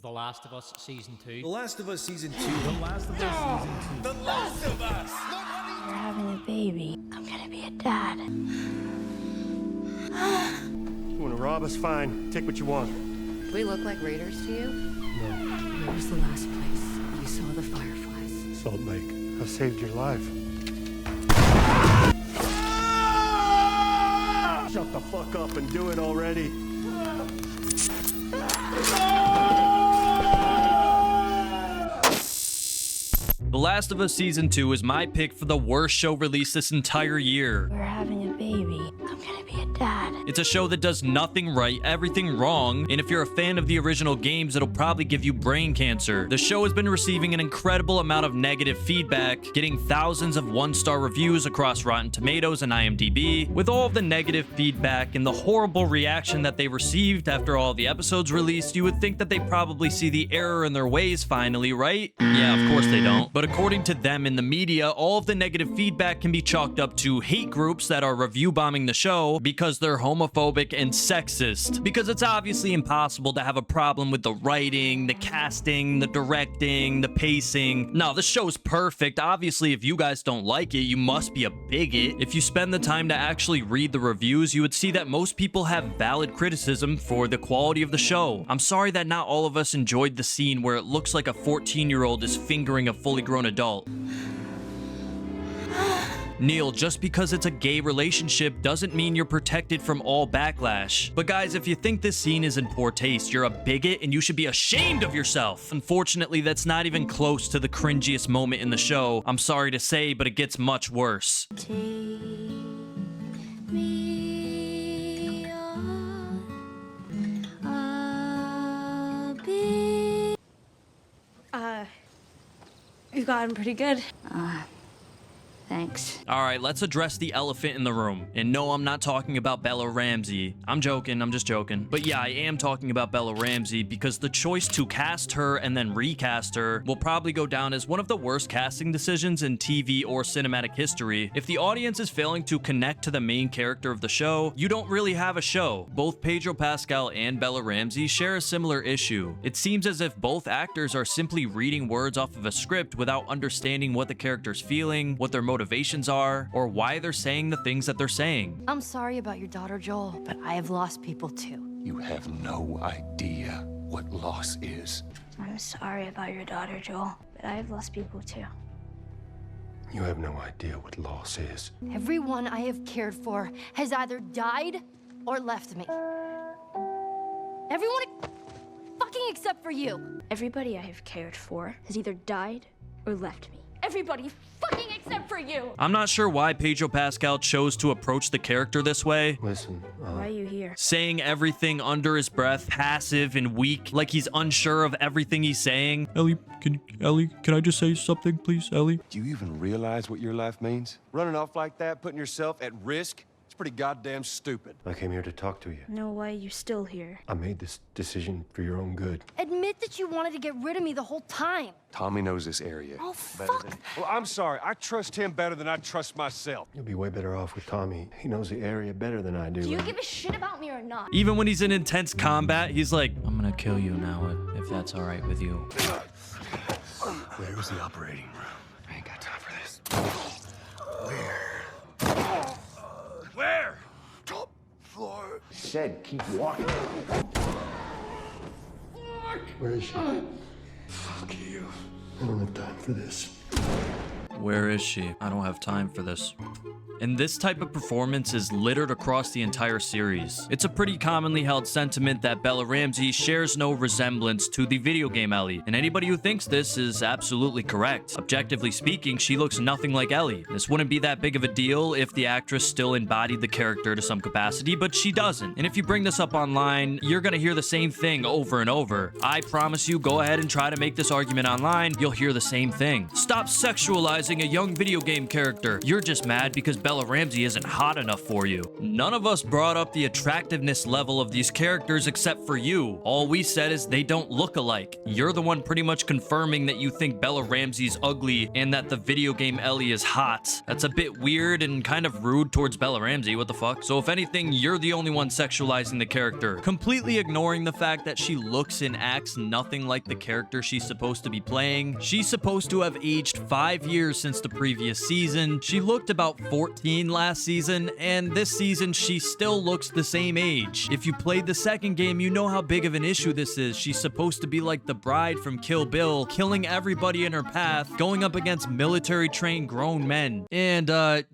The Last of Us Season 2. The Last of Us Season 2. The Last of Us Season 2. The Last of Us! We're having a baby. I'm gonna be a dad. You wanna rob us? Fine. Take what you want. Do we look like raiders to you? No. Where was the last place you saw the fireflies? Salt Lake. I saved your life. Shut the fuck up and do it already. The Last of Us Season 2 is my pick for the worst show released this entire year. We're having a baby. I'm gonna be a dad. It's a show that does nothing right, everything wrong, and if you're a fan of the original games, it'll probably give you brain cancer. The show has been receiving an incredible amount of negative feedback, getting thousands of one-star reviews across Rotten Tomatoes and IMDb. With all of the negative feedback and the horrible reaction that they received after all the episodes released, you would think that they probably see the error in their ways finally, right? Yeah, of course they don't. But according to them in the media, all of the negative feedback can be chalked up to hate groups that are review bombing the show because they're homophobic and sexist. Because it's obviously impossible to have a problem with the writing, the casting, the directing, the pacing. No, the show's perfect. Obviously, if you guys don't like it, you must be a bigot. If you spend the time to actually read the reviews, you would see that most people have valid criticism for the quality of the show. I'm sorry that not all of us enjoyed the scene where it looks like a 14-year-old is fingering a fully grown adult. Neil, just because it's a gay relationship doesn't mean you're protected from all backlash. But guys, if you think this scene is in poor taste, you're a bigot and you should be ashamed of yourself. Unfortunately, that's not even close to the cringiest moment in the show. I'm sorry to say, but it gets much worse. Take me on a bit. You've gotten pretty good. Thanks. All right, let's address the elephant in the room. And no, I'm not talking about Bella Ramsey. I'm joking, I'm just joking. But yeah, I am talking about Bella Ramsey because the choice to cast her and then recast her will probably go down as one of the worst casting decisions in TV or cinematic history. If the audience is failing to connect to the main character of the show, you don't really have a show. Both Pedro Pascal and Bella Ramsey share a similar issue. It seems as if both actors are simply reading words off of a script without understanding what the character's feeling, what their motivations are, or why they're saying the things that they're saying. I'm sorry about your daughter, Joel, but I have lost people too. You have no idea what loss is. I'm sorry about your daughter, Joel, but I have lost people too. You have no idea what loss is. Everyone I have cared for has either died or left me. Everyone fucking except for you. Everybody I have cared for has either died or left me. Everybody fucking except for you. I'm not sure why Pedro Pascal chose to approach the character this way. Listen, Why are you here? Saying everything under his breath, passive and weak, like he's unsure of everything he's saying. Ellie, can I just say something, please, Ellie? Do you even realize what your life means? Running off like that, putting yourself at risk? It's pretty goddamn stupid. I came here to talk to you. No, why are you still here? I made this decision for your own good. Admit that you wanted to get rid of me the whole time. Tommy knows this area. Oh, better fuck. Well, I'm sorry. I trust him better than I trust myself. You'll be way better off with Tommy. He knows the area better than I do. Do you give a shit about me or not? Even when he's in intense combat, he's like, I'm gonna kill you now, if that's all right with you. Where was the operating room? I ain't got time for this. Where? Top floor. Said keep walking. Where is she? Fuck you. I don't have time for this. Where is she? I don't have time for this. And this type of performance is littered across the entire series. It's a pretty commonly held sentiment that Bella Ramsey shares no resemblance to the video game Ellie, and anybody who thinks this is absolutely correct. Objectively speaking, she looks nothing like Ellie. This wouldn't be that big of a deal if the actress still embodied the character to some capacity, but she doesn't. And if you bring this up online, you're gonna hear the same thing over and over. I promise you, go ahead and try to make this argument online, you'll hear the same thing. Stop sexualizing sexualizing a young video game character. You're just mad because Bella Ramsey isn't hot enough for you. None of us brought up the attractiveness level of these characters except for you. All we said is they don't look alike. You're the one pretty much confirming that you think Bella Ramsey's ugly and that the video game Ellie is hot. That's a bit weird and kind of rude towards Bella Ramsey, what the fuck? So if anything, you're the only one sexualizing the character, completely ignoring the fact that she looks and acts nothing like the character she's supposed to be playing. She's supposed to have aged 5 years since the previous season. She looked about 14 last season, and this season she still looks the same age. If you played the second game, you know how big of an issue this is. She's supposed to be like the bride from Kill Bill, killing everybody in her path, going up against military-trained grown men. And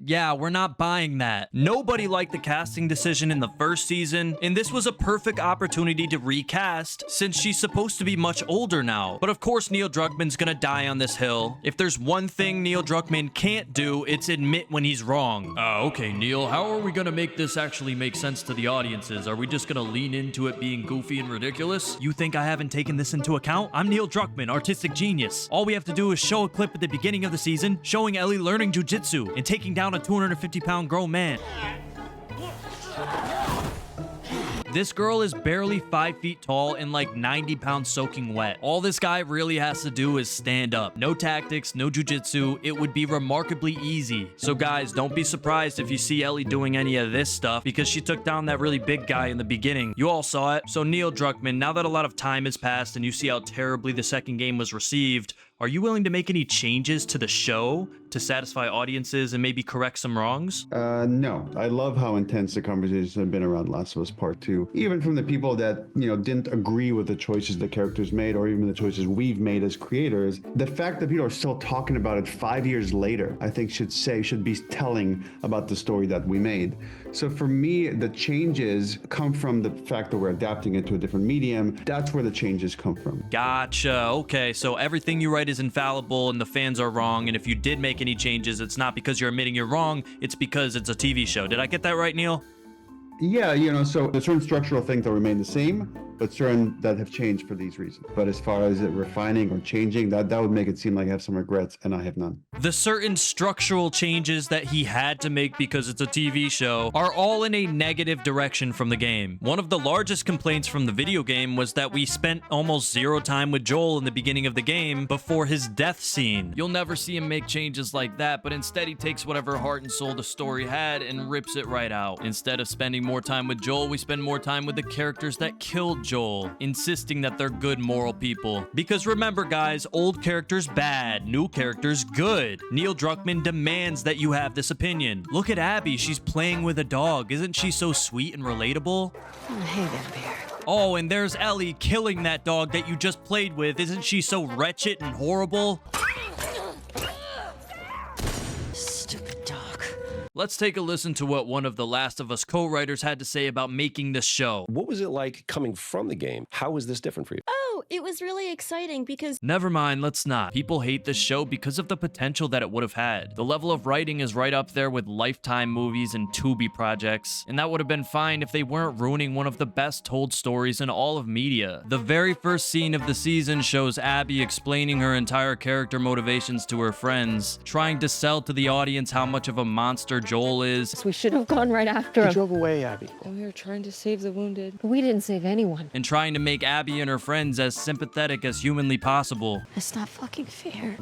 yeah, we're not buying that. Nobody liked the casting decision in the first season, and this was a perfect opportunity to recast since she's supposed to be much older now. But of course, Neil Druckmann's gonna die on this hill. If there's one thing Neil Druckmann can't do, it's admit when he's wrong. Okay, Neil, how are we gonna make this actually make sense to the audiences? Are we just gonna lean into it being goofy and ridiculous? You think I haven't taken this into account? I'm Neil Druckmann, artistic genius. All we have to do is show a clip at the beginning of the season showing Ellie learning jujitsu and taking down a 250-pound grown man. This girl is barely 5 feet tall and like 90 pounds soaking wet. All this guy really has to do is stand up. No tactics, no jujitsu. It would be remarkably easy. So guys, don't be surprised if you see Ellie doing any of this stuff because she took down that really big guy in the beginning. You all saw it. So Neil Druckmann, now that a lot of time has passed and you see how terribly the second game was received, are you willing to make any changes to the show to satisfy audiences and maybe correct some wrongs? No. I love how intense the conversations have been around Last of Us Part 2. Even from the people that, didn't agree with the choices the characters made or even the choices we've made as creators. The fact that people are still talking about it 5 years later, I think should be telling about the story that we made. So for me, the changes come from the fact that we're adapting it to a different medium. That's where the changes come from. Gotcha. Okay, so everything you write is infallible and the fans are wrong, and if you did make any changes, it's not because you're admitting you're wrong, it's because it's a TV show. Did I get that right, Neil? Yeah, so there's certain structural things that remain the same, but certain that have changed for these reasons. But as far as it refining or changing, that would make it seem like I have some regrets, and I have none. The certain structural changes that he had to make because it's a TV show are all in a negative direction from the game. One of the largest complaints from the video game was that we spent almost zero time with Joel in the beginning of the game before his death scene. You'll never see him make changes like that, but instead he takes whatever heart and soul the story had and rips it right out. Instead of spending more time with Joel, we spend more time with the characters that killed Joel, insisting that they're good moral people. Because remember guys, old characters bad, new characters good. Neil Druckmann demands that you have this opinion. Look at Abby, she's playing with a dog. Isn't she so sweet and relatable? Hey there, bear. Oh, and there's Ellie killing that dog that you just played with. Isn't she so wretched and horrible? Stupid dog. Let's take a listen to what one of the Last of Us co-writers had to say about making this show. What was it like coming from the game? How was this different for you? Oh, it was really exciting because... Never mind, let's not. People hate this show because of the potential that it would have had. The level of writing is right up there with Lifetime movies and Tubi projects, and that would have been fine if they weren't ruining one of the best told stories in all of media. The very first scene of the season shows Abby explaining her entire character motivations to her friends, trying to sell to the audience how much of a monster Joel is. We should have gone right after him. You drove away, Abby. We were trying to save the wounded. We didn't save anyone. And trying to make Abby and her friends as sympathetic as humanly possible. It's not fucking fair.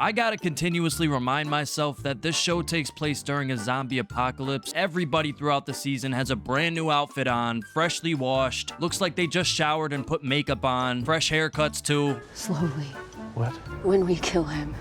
I gotta continuously remind myself that this show takes place during a zombie apocalypse. Everybody throughout the season has a brand new outfit on, freshly washed, looks like they just showered and put makeup on, fresh haircuts too. Slowly. What? When we kill him,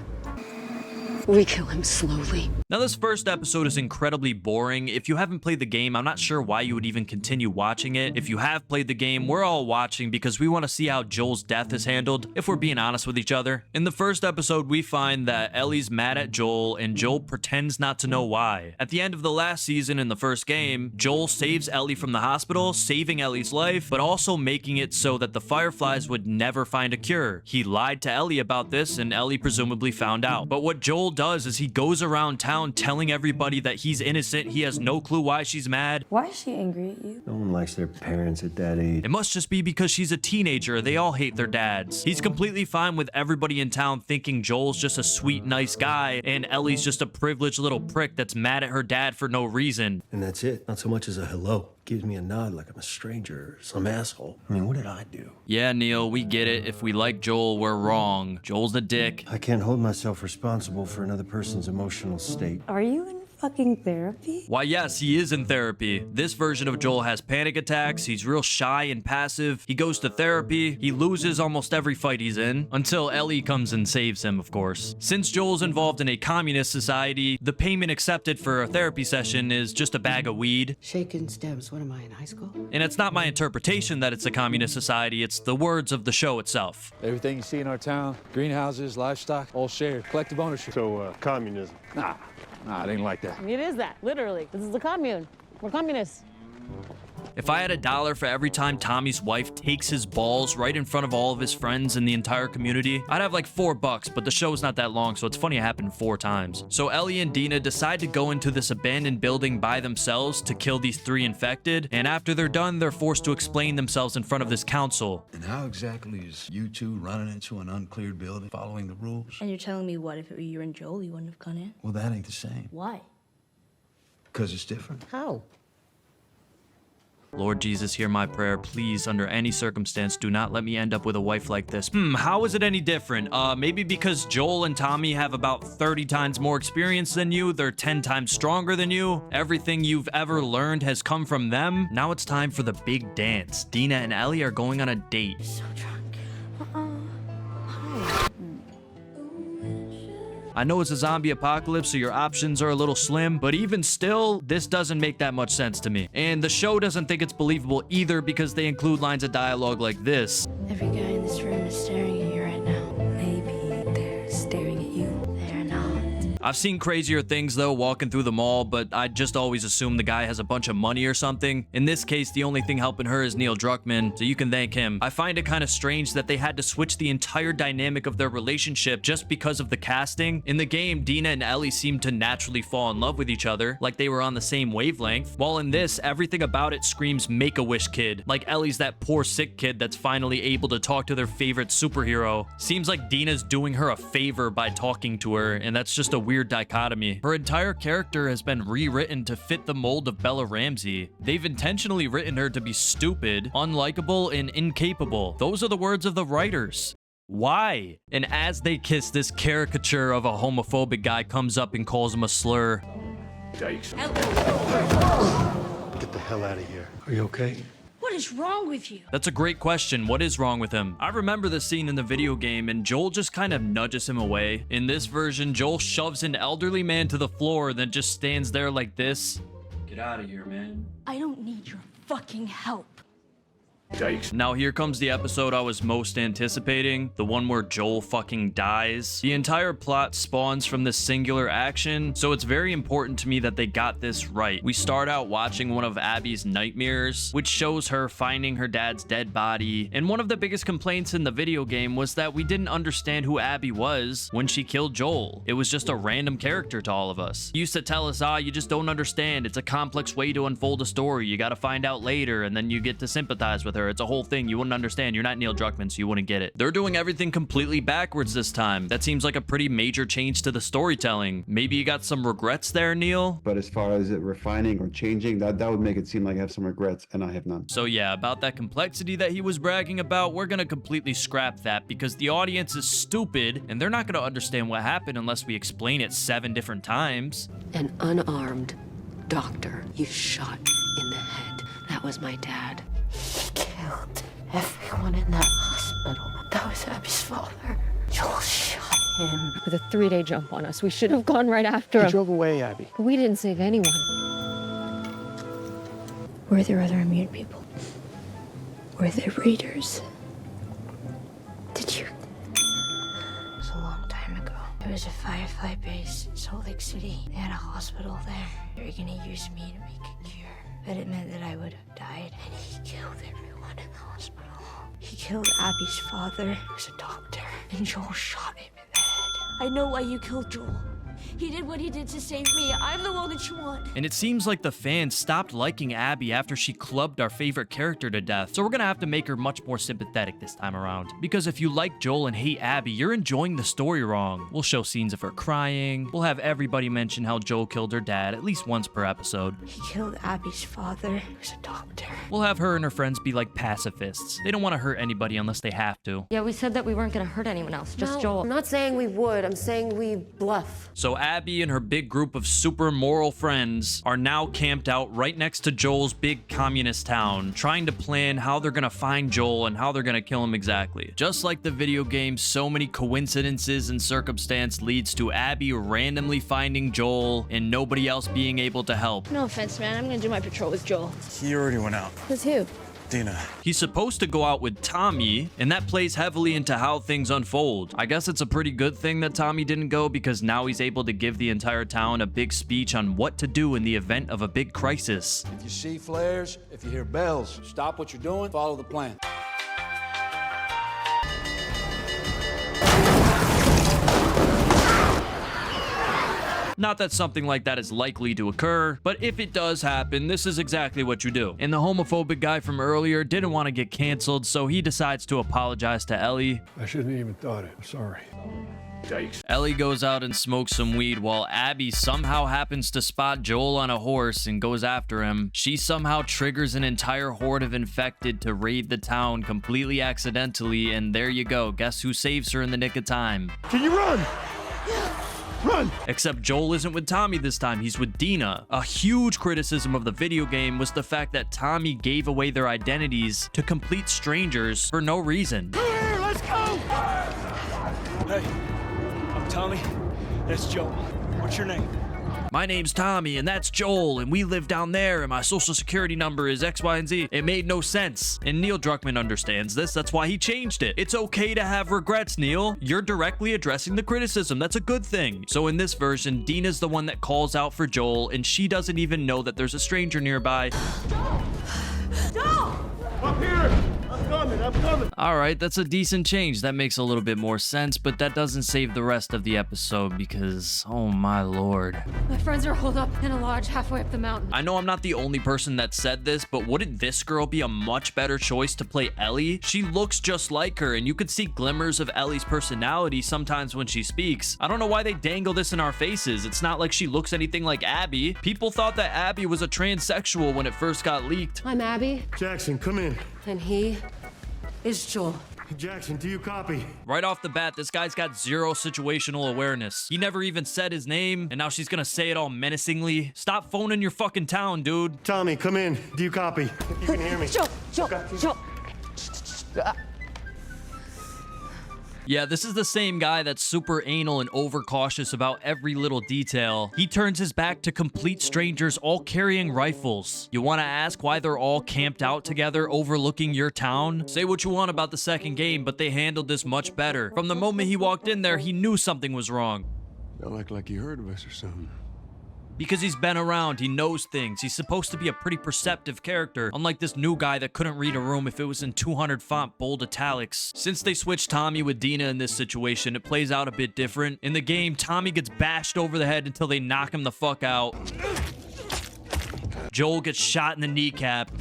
we kill him slowly. Now this first episode is incredibly boring. If you haven't played the game, I'm not sure why you would even continue watching it. If you have played the game, we're all watching because we want to see how Joel's death is handled, if we're being honest with each other. In the first episode, we find that Ellie's mad at Joel and Joel pretends not to know why. At the end of the last season in the first game, Joel saves Ellie from the hospital, saving Ellie's life, but also making it so that the Fireflies would never find a cure. He lied to Ellie about this and Ellie presumably found out. But what Joel does is he goes around town telling everybody that he's innocent. He has no clue why she's mad. Why is she angry at you? No one likes their parents at that age. It must just be because she's a teenager. They all hate their dads. He's completely fine with everybody in town thinking Joel's just a sweet, nice guy, and Ellie's just a privileged little prick that's mad at her dad for no reason. And that's it. Not so much as a hello. Gives me a nod like I'm a stranger or some asshole. I mean, what did I do? Yeah, Neil, we get it. If we like Joel, we're wrong. Joel's a dick. I can't hold myself responsible for another person's emotional state. Are you in fucking therapy? Why, yes, he is in therapy. This version of Joel has panic attacks. He's real shy and passive. He goes to therapy. He loses almost every fight he's in, until Ellie comes and saves him, of course. Since Joel's involved in a communist society, the payment accepted for a therapy session is just a bag of weed. Shaking stems. What am I, in high school? And it's not my interpretation that it's a communist society, it's the words of the show itself. Everything you see in our town, greenhouses, livestock, all shared, collective ownership. So, communism. Nah, it ain't like that. It is that, literally. This is the commune. We're communists. If I had $1 for every time Tommy's wife takes his balls right in front of all of his friends in the entire community, I'd have like $4, but the show's not that long, so it's funny it happened 4 times. So Ellie and Dina decide to go into this abandoned building by themselves to kill these 3 infected, and after they're done, they're forced to explain themselves in front of this council. And how exactly is you two running into an uncleared building, following the rules? And you're telling me what, if it were you and Joel, you wouldn't have gone in? Well, that ain't the same. Why? Because it's different. How? Lord Jesus, hear my prayer. Please, under any circumstance, do not let me end up with a wife like this. How is it any different? Maybe because Joel and Tommy have about 30 times more experience than you. They're 10 times stronger than you. Everything you've ever learned has come from them. Now it's time for the big dance. Dina and Ellie are going on a date. So drunk. I know it's a zombie apocalypse, so your options are a little slim, but even still, this doesn't make that much sense to me. And the show doesn't think it's believable either because they include lines of dialogue like this. Every guy in this room is staring at you right now. Maybe they're staring at you. They're not. I've seen crazier things though walking through the mall, but I just always assume the guy has a bunch of money or something. In this case, the only thing helping her is Neil Druckmann, so you can thank him. I find it kind of strange that they had to switch the entire dynamic of their relationship just because of the casting. In the game, Dina and Ellie seemed to naturally fall in love with each other, like they were on the same wavelength, while in this, everything about it screams Make-A-Wish kid, like Ellie's that poor sick kid that's finally able to talk to their favorite superhero. Seems like Dina's doing her a favor by talking to her, and that's just a weird dichotomy. Her entire character has been rewritten to fit the mold of Bella Ramsey. They've intentionally written her to be stupid, unlikable, and incapable. Those are the words of the writers. Why? And as they kiss, this caricature of a homophobic guy comes up and calls him a slur. Yikes. Get the hell out of here. Are you okay? What is wrong with you? That's a great question. What is wrong with him? I remember the scene in the video game and Joel just kind of nudges him away. In this version, Joel shoves an elderly man to the floor and then just stands there like this. Get out of here, man. I don't need your fucking help. Yikes. Now here comes the episode I was most anticipating, the one where Joel fucking dies. The entire plot spawns from this singular action, so it's very important to me that they got this right. We start out watching one of Abby's nightmares, which shows her finding her dad's dead body, and one of the biggest complaints in the video game was that we didn't understand who Abby was when she killed Joel. It was just a random character to all of us. You used to tell us, you just don't understand. It's a complex way to unfold a story. You gotta find out later, and then you get to sympathize with her. It's a whole thing. You wouldn't understand. You're not Neil Druckmann, so you wouldn't get it. They're doing everything completely backwards this time. That seems like a pretty major change to the storytelling. Maybe you got some regrets there, Neil? But as far as it refining or changing, that would make it seem like I have some regrets, and I have none. So yeah, about that complexity that he was bragging about, we're gonna completely scrap that because the audience is stupid and they're not gonna understand what happened unless we explain it 7 different times. An unarmed doctor you shot in the head. That was my dad. He killed everyone in that hospital. That was Abby's father. Joel shot him. With a 3-day jump on us, we should have gone right after him. He drove away, Abby. We didn't save anyone. Were there other immune people? Were there readers? Did you? It was a long time ago. It was a firefly base in Salt Lake City. They had a hospital there. They were gonna use me to make a cure. But it meant that I would have died. And he killed everyone in the hospital. He killed Abby's father, who was a doctor. And Joel shot him in the head. I know why you killed Joel. He did what he did to save me. I'm the one that you want. And it seems like the fans stopped liking Abby after she clubbed our favorite character to death, so we're gonna have to make her much more sympathetic this time around. Because if you like Joel and hate Abby, you're enjoying the story wrong. We'll show scenes of her crying. We'll have everybody mention how Joel killed her dad at least once per episode. He killed Abby's father, who was a doctor. We'll have her and her friends be like pacifists. They don't want to hurt anybody unless they have to. Yeah, we said that we weren't gonna hurt anyone else, just No, Joel. I'm not saying we would. I'm saying we bluff. So Abby and her big group of super moral friends are now camped out right next to Joel's big communist town, trying to plan how they're gonna find Joel and how they're gonna kill him exactly. Just like the video game, so many coincidences and circumstance leads to Abby randomly finding Joel and nobody else being able to help. No offense, man. I'm gonna do my patrol with Joel. He already went out. Who's who? Dina. He's supposed to go out with Tommy, and that plays heavily into how things unfold. I guess it's a pretty good thing that Tommy didn't go, because now he's able to give the entire town a big speech on what to do in the event of a big crisis. If you see flares, if you hear bells, stop what you're doing, follow the plan. Not that something like that is likely to occur, but if it does happen, this is exactly what you do. And the homophobic guy from earlier didn't want to get canceled, so he decides to apologize to Ellie. I shouldn't have even thought it. Sorry. Ellie goes out and smokes some weed while Abby somehow happens to spot Joel on a horse and goes after him. She somehow triggers an entire horde of infected to raid the town completely accidentally, and there you go. Guess who saves her in the nick of time? Can you run? Run! Except Joel isn't with Tommy this time, he's with Dina. A huge criticism of the video game was the fact that Tommy gave away their identities to complete strangers for no reason. Here, let's go! Hey, I'm Tommy. That's Joel. What's your name? My name's Tommy, and that's Joel, and we live down there, and my social security number is X, Y, and Z. It made no sense. And Neil Druckmann understands this. That's why he changed it. It's okay to have regrets, Neil. You're directly addressing the criticism. That's a good thing. So in this version, Dina's the one that calls out for Joel, and she doesn't even know that there's a stranger nearby. Joel! Up here! I'm coming! All right, that's a decent change. That makes a little bit more sense, but that doesn't save the rest of the episode because, oh my lord. My friends are holed up in a lodge halfway up the mountain. I know I'm not the only person that said this, but wouldn't this girl be a much better choice to play Ellie? She looks just like her, and you could see glimmers of Ellie's personality sometimes when she speaks. I don't know why they dangle this in our faces. It's not like she looks anything like Abby. People thought that Abby was a transsexual when it first got leaked. I'm Abby. Jackson, come in. And he is Joel. Jackson, do you copy? Right off the bat, this guy's got zero situational awareness. He never even said his name, and now she's gonna say it all menacingly. Stop phoning your fucking town, dude. Tommy, come in. Do you copy? You can hear me. Joel. Yeah, this is the same guy that's super anal and overcautious about every little detail. He turns his back to complete strangers all carrying rifles. You want to ask why they're all camped out together overlooking your town? Say what you want about the second game, but they handled this much better. From the moment he walked in there, he knew something was wrong. Don't act like you heard of us or something. Because he's been around, he knows things. He's supposed to be a pretty perceptive character, unlike this new guy that couldn't read a room if it was in 200 font bold italics. Since they switched Tommy with Dina in this situation, it plays out a bit different. In the game, Tommy gets bashed over the head until they knock him the fuck out. Joel gets shot in the kneecap.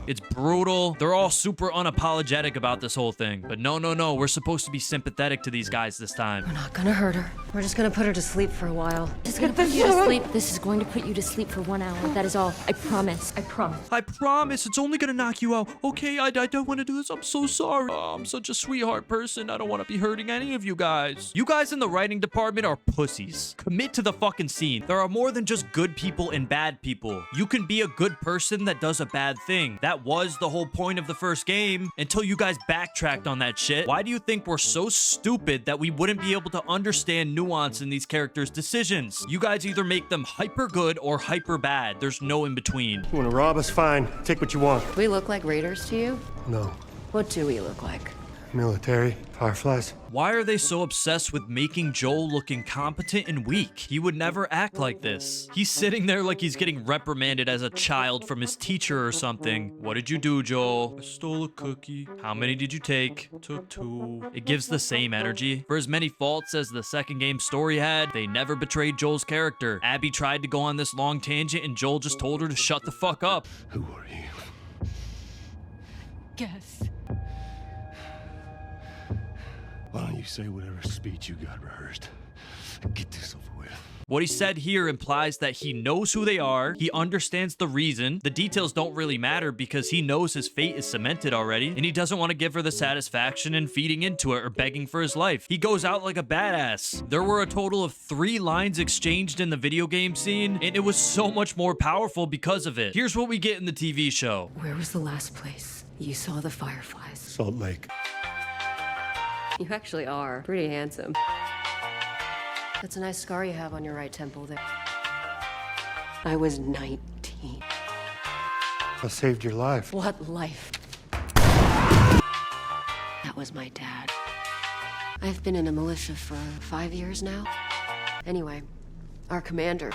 It's brutal. They're all super unapologetic about this whole thing. But no, we're supposed to be sympathetic to these guys this time. We're not gonna hurt her. We're just gonna put her to sleep for a while. This is gonna put you to sleep. This is going to put you to sleep for 1 hour. That is all. I promise. I promise. I promise it's only gonna knock you out. Okay, I don't want to do this. I'm so sorry. Oh, I'm such a sweetheart person. I don't want to be hurting any of you guys. You guys in the writing department are pussies. Commit to the fucking scene. There are more than just good people and bad people. You can be a good person that does a bad thing. That was the whole point of the first game until you guys backtracked on that shit. Why do you think we're so stupid that we wouldn't be able to understand nuance in these characters' decisions? You guys either make them hyper good or hyper bad. There's no in between. You wanna rob us? Fine. Take what you want. We look like raiders to you? No. What do we look like? Military. Fireflies. Why are they so obsessed with making Joel look incompetent and weak? He would never act like this. He's sitting there like he's getting reprimanded as a child from his teacher or something. What did you do, Joel? I stole a cookie. How many did you take? Took 2. It gives the same energy. For as many faults as the second game story had, they never betrayed Joel's character. Abby tried to go on this long tangent and Joel just told her to shut the fuck up. Who are you? Guess. Why don't you say whatever speech you got rehearsed? Get this over with. What he said here implies that he knows who they are, he understands the reason, the details don't really matter because he knows his fate is cemented already, and he doesn't want to give her the satisfaction in feeding into it or begging for his life. He goes out like a badass. There were a total of 3 lines exchanged in the video game scene, and it was so much more powerful because of it. Here's what we get in the TV show. Where was the last place you saw the fireflies? Salt Lake. You actually are pretty handsome. That's a nice scar you have on your right temple there. I was 19. I saved your life. What life? That was my dad. I've been in a militia for 5 years now. Anyway, our commander.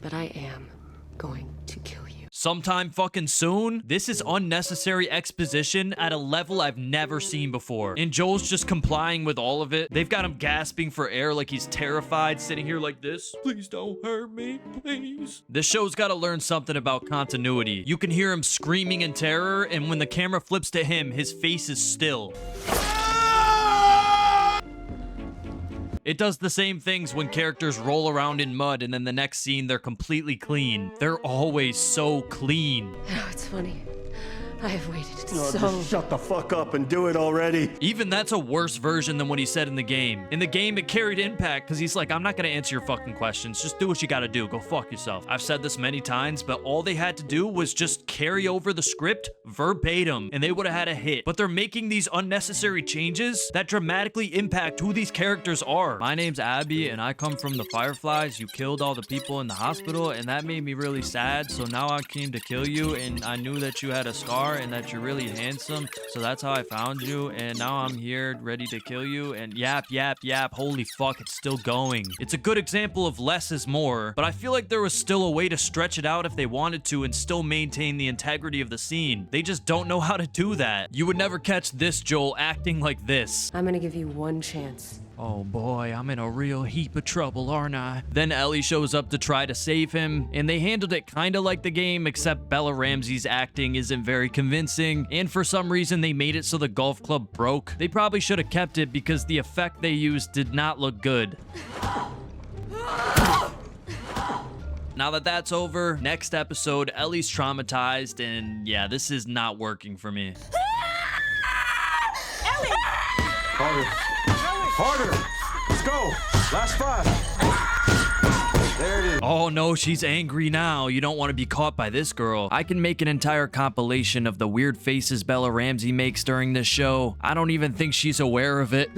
But I am going to kill you. Sometime fucking soon? This is unnecessary exposition at a level I've never seen before. And Joel's just complying with all of it. They've got him gasping for air like he's terrified, sitting here like this. Please don't hurt me, please. This show's got to learn something about continuity. You can hear him screaming in terror, and when the camera flips to him, his face is still. It does the same things when characters roll around in mud and then the next scene they're completely clean. They're always so clean. Oh, it's funny. I have waited Just shut the fuck up and do it already. Even that's a worse version than what he said in the game. In the game, it carried impact because he's like, I'm not going to answer your fucking questions. Just do what you got to do. Go fuck yourself. I've said this many times, but all they had to do was just carry over the script verbatim and they would have had a hit. But they're making these unnecessary changes that dramatically impact who these characters are. My name's Abby and I come from the Fireflies. You killed all the people in the hospital and that made me really sad. So now I came to kill you and I knew that you had a scar and that you're really handsome, so that's how I found you, and now I'm here ready to kill you, and yap, holy fuck, it's still going. It's a good example of less is more, but I feel like there was still a way to stretch it out if they wanted to and still maintain the integrity of the scene. They just don't know how to do that. You would never catch this Joel acting like this. I'm gonna give you one chance. Oh boy, I'm in a real heap of trouble, aren't I? Then Ellie shows up to try to save him, and they handled it kinda like the game, except Bella Ramsey's acting isn't very convincing, and for some reason they made it so the golf club broke. They probably should have kept it because the effect they used did not look good. Now that that's over, next episode, Ellie's traumatized, and yeah, this is not working for me. Ellie! Harder! Let's go! Last 5! There it is. Oh no, she's angry now. You don't want to be caught by this girl. I can make an entire compilation of the weird faces Bella Ramsey makes during this show. I don't even think she's aware of it.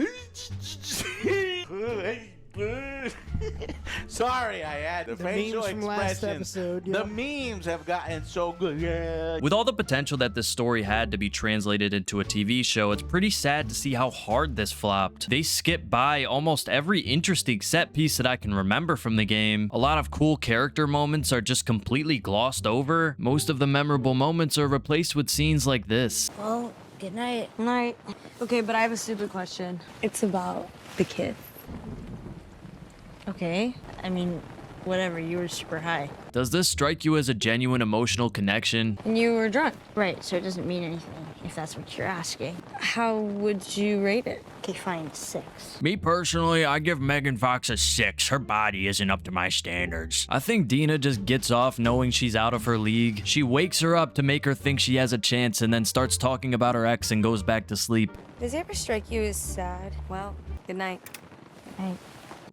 Sorry, I had the facial memes from last expressions. episode, The memes have gotten so good. Yeah. With all the potential that this story had to be translated into a TV show, it's pretty sad to see how hard this flopped. They skipped by almost every interesting set piece that I can remember from the game. A lot of cool character moments are just completely glossed over. Most of the memorable moments are replaced with scenes like this. Well, good night. Night. Okay, but I have a stupid question. It's about the kid. Okay. I mean, whatever. You were super high. Does this strike you as a genuine emotional connection? And you were drunk. Right, so it doesn't mean anything, if that's what you're asking. How would you rate it? Okay, fine, 6. Me personally, I give Megan Fox a 6. Her body isn't up to my standards. I think Dina just gets off knowing she's out of her league. She wakes her up to make her think she has a chance and then starts talking about her ex and goes back to sleep. Does it ever strike you as sad? Well, good night. Night.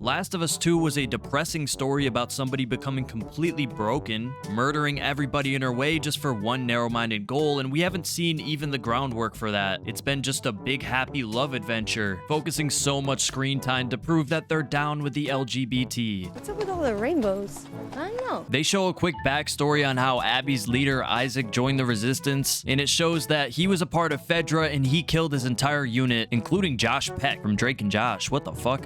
Last of Us 2 was a depressing story about somebody becoming completely broken, murdering everybody in her way just for one narrow-minded goal, and we haven't seen even the groundwork for that. It's been just a big happy love adventure, focusing so much screen time to prove that they're down with the LGBT. What's up with all the rainbows? I don't know. They show a quick backstory on how Abby's leader, Isaac, joined the Resistance, and it shows that he was a part of Fedra and he killed his entire unit, including Josh Peck from Drake and Josh. What the fuck?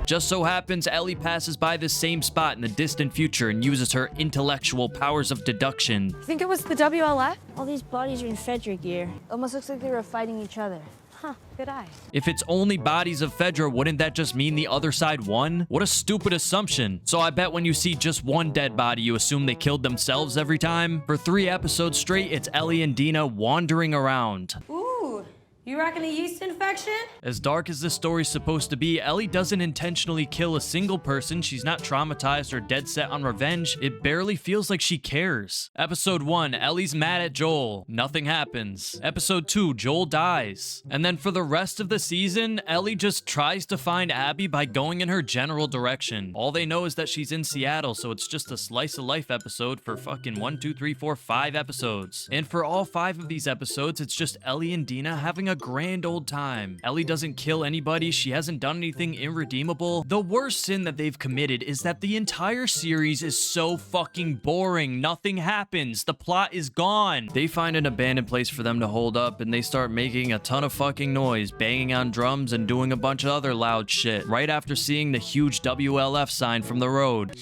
Just so happens Ellie passes by this same spot in the distant future and uses her intellectual powers of deduction. I think it was the WLF? All these bodies are in Fedra gear. Almost looks like they were fighting each other. Huh, good eye. If it's only bodies of Fedra, wouldn't that just mean the other side won? What a stupid assumption. So I bet when you see just one dead body, you assume they killed themselves every time. For 3 episodes straight, it's Ellie and Dina wandering around. Ooh, you rocking a yeast infection? As dark as this story's supposed to be, Ellie doesn't intentionally kill a single person. She's not traumatized or dead set on revenge. It barely feels like she cares. Episode 1, Ellie's mad at Joel. Nothing happens. Episode 2, Joel dies. And then for the rest of the season, Ellie just tries to find Abby by going in her general direction. All they know is that she's in Seattle, so it's just a slice of life episode for fucking 1, 2, 3, 4, 5 episodes. And for all 5 of these episodes, it's just Ellie and Dina having a grand old time. Ellie doesn't kill anybody. She hasn't done anything irredeemable. The worst sin that they've committed is that the entire series is so fucking boring. Nothing happens. The plot is gone. They find an abandoned place for them to hold up and they start making a ton of fucking noise, banging on drums and doing a bunch of other loud shit right after seeing the huge WLF sign from the road.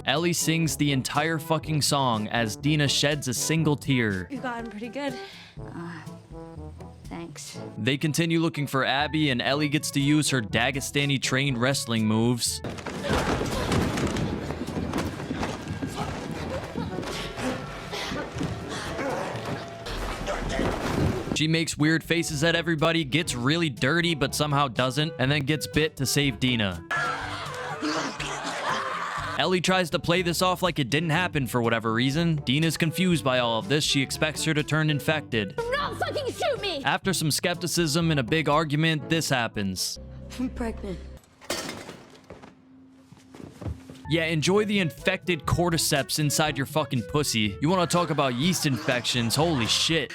Ellie sings the entire fucking song as Dina sheds a single tear. You've gotten pretty good. Thanks. They continue looking for Abby, and Ellie gets to use her Dagestani trained wrestling moves. She makes weird faces at everybody, gets really dirty but somehow doesn't, and then gets bit to save Dina. Ellie tries to play this off like it didn't happen for whatever reason. Dina's confused by all of this. She expects her to turn infected. No, fucking shoot me! After some skepticism and a big argument, this happens. I'm pregnant. Yeah, enjoy the infected cordyceps inside your fucking pussy. You want to talk about yeast infections? Holy shit.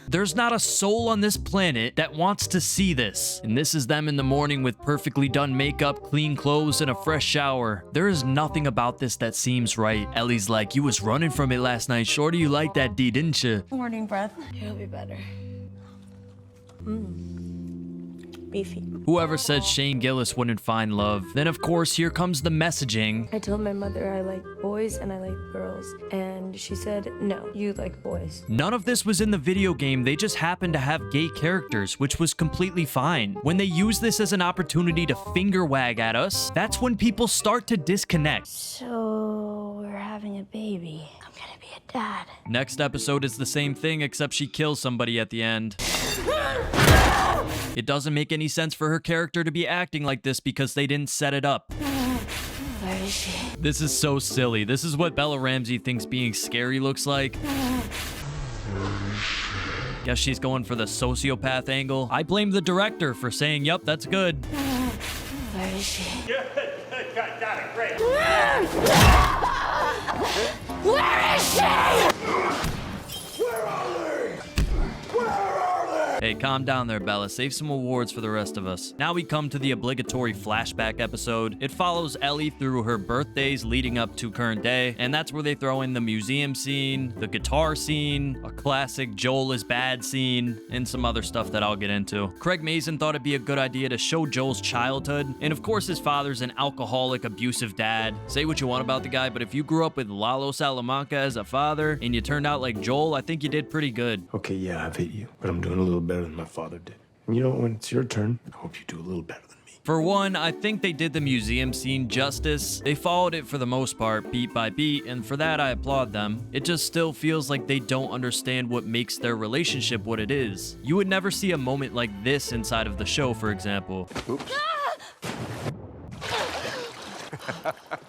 There's not a soul on this planet that wants to see this. And this is them in the morning with perfectly done makeup, clean clothes, and a fresh shower. There is nothing about this that seems right. Ellie's like, you was running from it last night. Shorty, you liked that D, didn't you? Morning breath. It'll be better. Beefy. Whoever said Shane Gillis wouldn't find love. Then of course, here comes the messaging. I told my mother I like boys and I like girls, and she said, no, you like boys. None of this was in the video game. They just happened to have gay characters, which was completely fine. When they use this as an opportunity to finger wag at us, that's when people start to disconnect. So we're having a baby. I'm gonna be a dad. Next episode is the same thing, except she kills somebody at the end. It doesn't make any sense for her character to be acting like this because they didn't set it up. Where is she? This is so silly. This is what Bella Ramsey thinks being scary looks like. Guess she's going for the sociopath angle. I blame the director for saying, yup, that's good. Where is she? Good. Got it. Great. Where is she? Hey, calm down there, Bella. Save some awards for the rest of us. Now we come to the obligatory flashback episode. It follows Ellie through her birthdays leading up to current day, and that's where they throw in the museum scene, the guitar scene, a classic Joel is bad scene, and some other stuff that I'll get into. Craig Mazin thought it'd be a good idea to show Joel's childhood, and of course his father's an alcoholic, abusive dad. Say what you want about the guy, but if you grew up with Lalo Salamanca as a father, and you turned out like Joel, I think you did pretty good. Okay, yeah, I've hit you, but I'm doing a little better than my father did. You know, when it's your turn, I hope you do a little better than me. For one, I think they did the museum scene justice. They followed it for the most part, beat by beat, and for that I applaud them. It just still feels like they don't understand what makes their relationship what it is. You would never see a moment like this inside of the show, for example. Oops.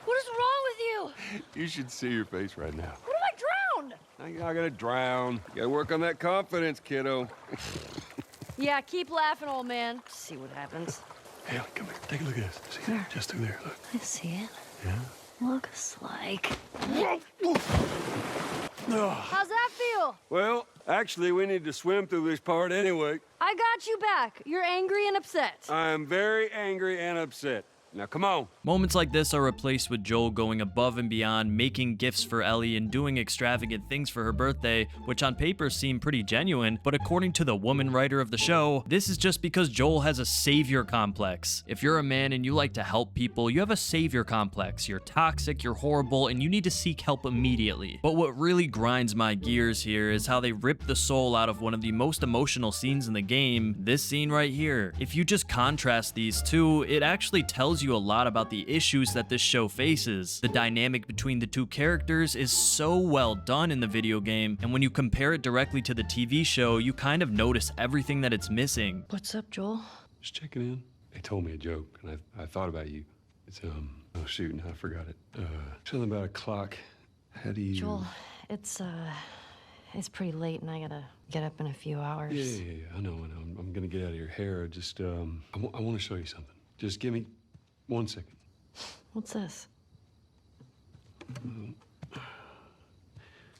What is wrong with you? You should see your face right now. What if I drown? You're not gonna drown. You gotta work on that confidence, kiddo. Yeah, keep laughing, old man. See what happens. Hey, come here. Take a look at this. See it? Just through there. Look. I see it. Yeah? Looks like. How's that feel? Well, actually, we need to swim through this part anyway. I got you back. You're angry and upset. I am very angry and upset. Now, come on. Moments like this are replaced with Joel going above and beyond, making gifts for Ellie and doing extravagant things for her birthday, which on paper seem pretty genuine, but according to the woman writer of the show, this is just because Joel has a savior complex. If you're a man and you like to help people, you have a savior complex. You're toxic, you're horrible, and you need to seek help immediately. But what really grinds my gears here is how they rip the soul out of one of the most emotional scenes in the game, this scene right here. If you just contrast these two, it actually tells you a lot about the issues that this show faces. The dynamic between the two characters is so well done in the video game, and when you compare it directly to the TV show, you kind of notice everything that it's missing. What's up, Joel? Just checking in. They told me a joke, and I thought about you. It's, oh shoot, now I forgot it. Something about a clock. How do you... Joel, it's pretty late and I gotta get up in a few hours. Yeah, I know. I'm gonna get out of your hair. Just, I want to show you something. Just give me 1 second. What's this?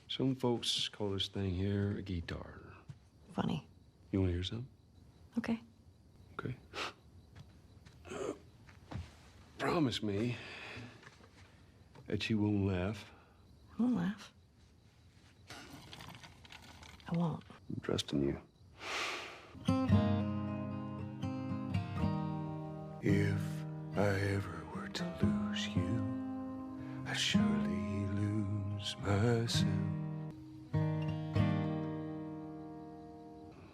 Some folks call this thing here a guitar. Funny. You want to hear something? Okay. Okay. Promise me that you won't laugh. I won't laugh. I won't. I'm trusting you. If I ever were to lose you, I surely lose myself.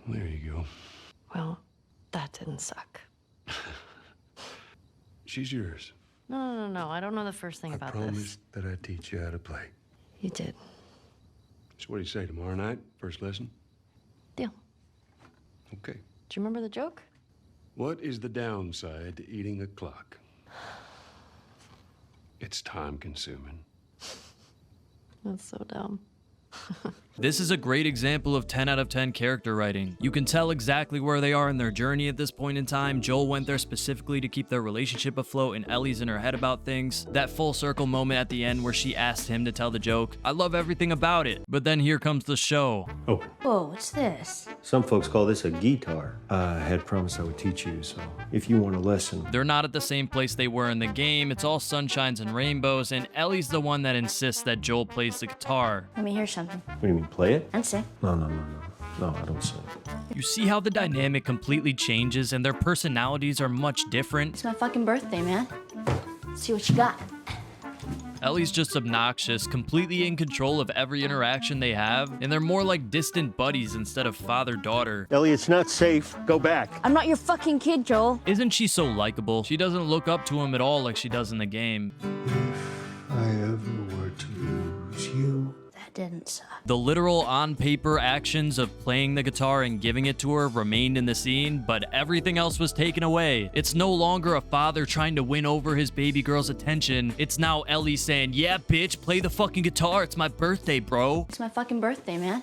There you go. Well, that didn't suck. She's yours. No. I don't know the first thing about Promise this. that I'd teach you how to play. You did. So what do you say, tomorrow night? First lesson? Deal. Okay. Do you remember the joke? What is the downside to eating a clock? It's time consuming. That's so dumb. This is a great example of 10 out of 10 character writing. You can tell exactly where they are in their journey at this point in time. Joel went there specifically to keep their relationship afloat, and Ellie's in her head about things. That full circle moment at the end where she asked him to tell the joke. I love everything about it. But then here comes the show. Oh, Whoa, what's this? some folks call this a guitar. I had promised I would teach you, so if you want a lesson. They're not at the same place they were in the game. It's all sunshines and rainbows, and Ellie's the one that insists that Joel plays the guitar. Let me hear something. What do you mean, play it? And sing. No, I don't sing. You see how the dynamic completely changes and their personalities are much different? It's my fucking birthday, man. Let's see what you got. Ellie's just obnoxious, completely in control of every interaction they have, and they're more like distant buddies instead of father-daughter. Ellie, it's not safe. Go back. I'm not your fucking kid, Joel. Isn't she so likable? She doesn't look up to him at all like she does in the game. If I ever were to lose you. That didn't suck. The literal on-paper actions of playing the guitar and giving it to her remained in the scene, but everything else was taken away. It's no longer a father trying to win over his baby girl's attention. It's now Ellie saying, yeah, bitch, play the fucking guitar. It's my birthday, bro. It's my fucking birthday, man.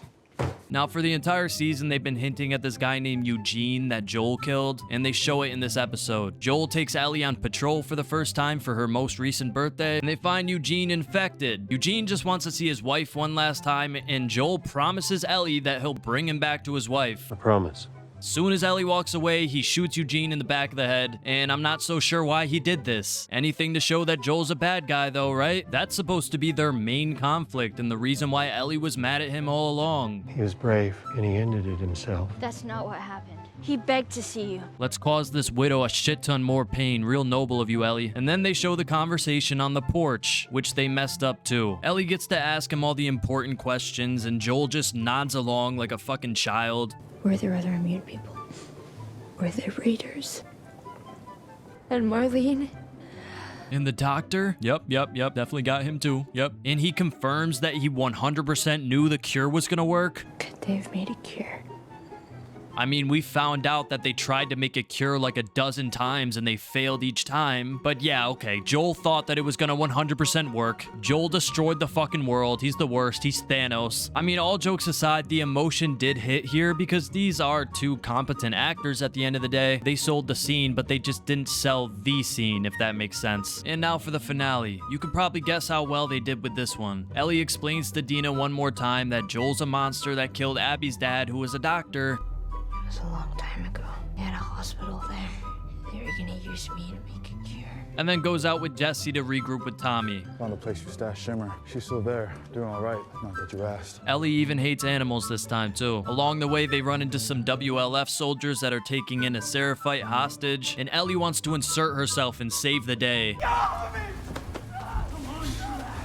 Now, for the entire season, they've been hinting at this guy named Eugene that Joel killed, and they show it in this episode. Joel takes Ellie on patrol for the first time for her most recent birthday, and they find Eugene infected. Eugene just wants to see his wife one last time, and Joel promises Ellie that he'll bring him back to his wife. I promise. Soon as Ellie walks away, he shoots Eugene in the back of the head, and I'm not so sure why he did this. Anything to show that Joel's a bad guy though, right? That's supposed to be their main conflict and the reason why Ellie was mad at him all along. He was brave, and he ended it himself. That's not what happened. He begged to see you. Let's cause this widow a shit ton more pain. Real noble of you, Ellie. And then they show the conversation on the porch, which they messed up too. Ellie gets to ask him all the important questions, and Joel just nods along like a fucking child. Were there other immune people? were the raiders. And Marlene. And the doctor? Yep, definitely got him too. Yep. And he confirms that he 100% knew the cure was gonna work. Could they have made a cure? I mean, we found out that they tried to make a cure like a dozen times and they failed each time. But yeah, okay, Joel thought that it was gonna 100% work. Joel destroyed the fucking world. He's the worst. He's Thanos. I mean, all jokes aside, the emotion did hit here because these are two competent actors at the end of the day. They sold the scene, but they just didn't sell the scene, if that makes sense. And now for the finale. You could probably guess how well they did with this one. Ellie explains to Dina one more time that Joel's a monster that killed Abby's dad, who was a doctor. It was a long time ago. They had a hospital there. They were gonna use me to make a cure. And then goes out with Jesse to regroup with Tommy. Found the place you stashed Shimmer. She's still there, doing all right. Not that you asked. Ellie even hates animals this time too. Along the way, they run into some WLF soldiers that are taking in a Seraphite hostage, and Ellie wants to insert herself and save the day.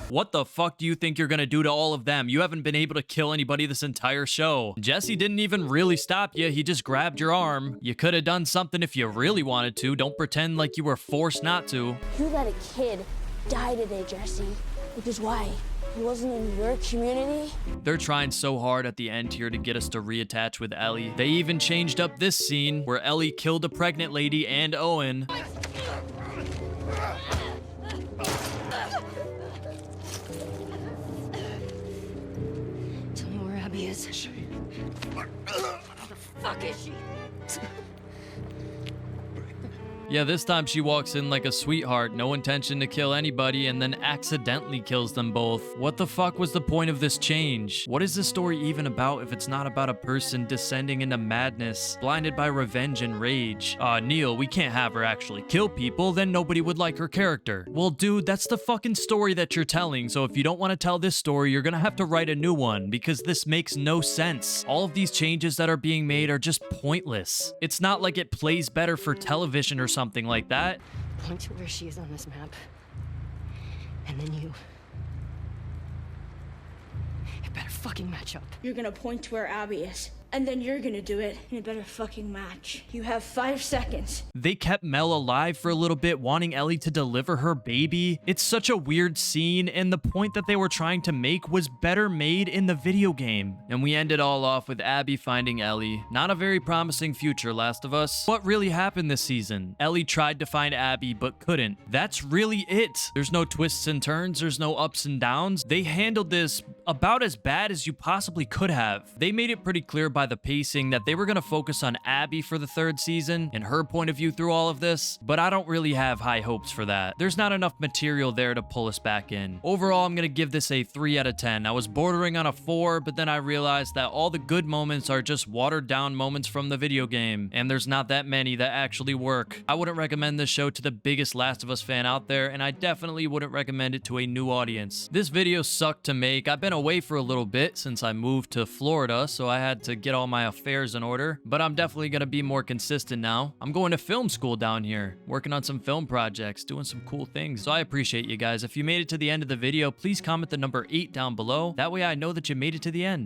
What the fuck do you think you're gonna do to all of them? You haven't been able to kill anybody this entire show. Jesse didn't even really stop you. He just grabbed your arm. You could have done something if you really wanted to. Don't pretend like you were forced not to. You let a kid die today, Jesse. Which is why he wasn't in your community. They're trying so hard at the end here to get us to reattach with Ellie. They even changed up this scene where Ellie killed a pregnant lady and Owen. Is she? Where the fuck is she? Yeah, this time she walks in like a sweetheart, no intention to kill anybody, and then accidentally kills them both. What the fuck was the point of this change? What is this story even about if it's not about a person descending into madness, blinded by revenge and rage? Neil, we can't have her actually kill people, then nobody would like her character. Well, dude, that's the fucking story that you're telling, so if you don't want to tell this story, you're gonna have to write a new one, because this makes no sense. All of these changes that are being made are just pointless. It's not like it plays better for television or something like that. Point to where she is on this map. And then you better fucking match up. You're gonna point to where Abby is. And then you're gonna do it in a better fucking match. You have 5 seconds. They kept Mel alive for a little bit, wanting Ellie to deliver her baby. It's such a weird scene, and the point that they were trying to make was better made in the video game. And we end it all off with Abby finding Ellie. Not a very promising future, Last of Us. What really happened this season? Ellie tried to find Abby, but couldn't. That's really it. There's no twists and turns, there's no ups and downs. They handled this about as bad as you possibly could have. They made it pretty clear by the pacing that they were going to focus on Abby for the 3rd season and her point of view through all of this, but I don't really have high hopes for that. There's not enough material there to pull us back in. Overall, I'm going to give this a 3 out of 10. I was bordering on a 4, but then I realized that all the good moments are just watered down moments from the video game, and there's not that many that actually work. I wouldn't recommend this show to the biggest Last of Us fan out there, and I definitely wouldn't recommend it to a new audience. This video sucked to make. I've been away for a little bit since I moved to Florida, so I had to get all my affairs in order, but I'm definitely going to be more consistent now. I'm going to film school down here, working on some film projects, doing some cool things. So I appreciate you guys. If you made it to the end of the video, please comment the number 8 down below. That way I know that you made it to the end.